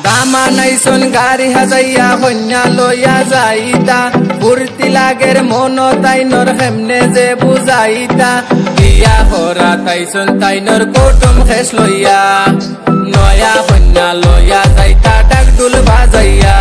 দামা নাইছন গাড়ি হাজাইয়া কন্যা লইয়া যাইতা ফুর্তি লাগের মন তাইনর হেমনে যে বুঝাইতা বিয়া করা তাইছন তাইনর কুটুম খেস লইয়া নয়া কন্যা লইয়া যাইতা ডাক দুল বাজাইয়া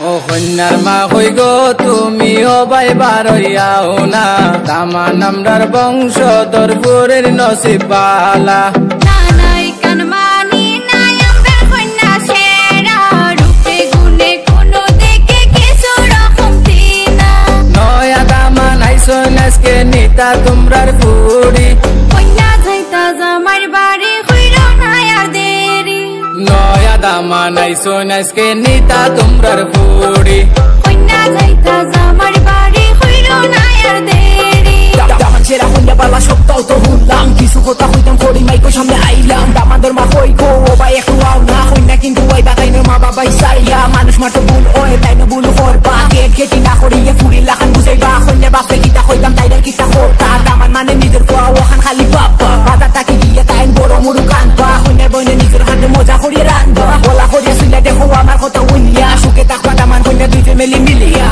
ও কন্যার মা হই গো তুমি ও বাই বারইয়াও না দামা নামদার বংশ দরপুরের নসিব বালা নানাই কান মানি নাই আমরার কন্যা সেরা রূপে গুণে কোনো দেখে কিছু রকম দিনা নয়া দামা নাইছন আজকে নিতা তোমরার ফুড়ি কন্যা যাইতা জামার বাড়ি কইরো না আর দেরি নয়া দামা নাইছন আজকে নিতা তোমরার ফুড়ি কন্যা যাইতা জামার বাড়ি কইরো না আর দেরি দামান ছেড়া কন্যা বালা সপ্তাহ তো হুনলাম কিছু কথা হইতাম করি মাইকো সামনে আইলাম দামাদের মা হই গো ও ভাই একটু আও না কন্যা কিন্তু ওই বাগাইনের মা বাবাই সাইয়া মানুষ মাটো ভুল ওই তাই না ভুল করবা গেট খেটি না করিয়ে ফুরি লাখান বুঝাইবা কন্যা বাপে কিতা কইতাম তাইদের কিতা করতা দামান মানে নিজের কোয়া ওখান খালি বাবা বাধা তাকে গিয়ে তাইন বড় মুরু কানবা কন্যার বইনে নিজের হাতে মজা করিয়ে রানবা বলা করিয়া শুনলে দেখো আমার কথা উইয়া সুখে থাকবা দামান কন্যা দুই ফ্যামিলি মিলিয়া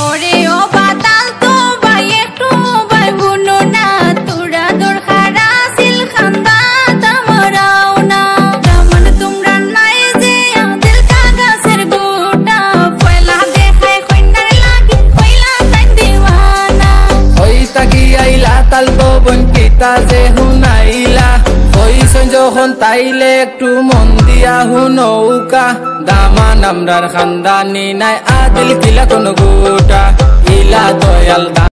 ওরে ও বাতাল তো ভাই একটু ভাই বুনো না তোরা দরকার আসিল খান্দা তামরাও না দামান তোমরা নাই যে দিল কাগজের গোটা ফয়লা দেখায় কন্যার লাগি কইলা তাই দিওয়ানা ওই তাকি আইলা তাল বন কিতা যে হুনাইলা হইছন যখন তাইলে একটু মন দিয়া হুনৌকা দামা নামদার খানদানি নাই আদিল কিলা কোন গোটা ইলা দয়াল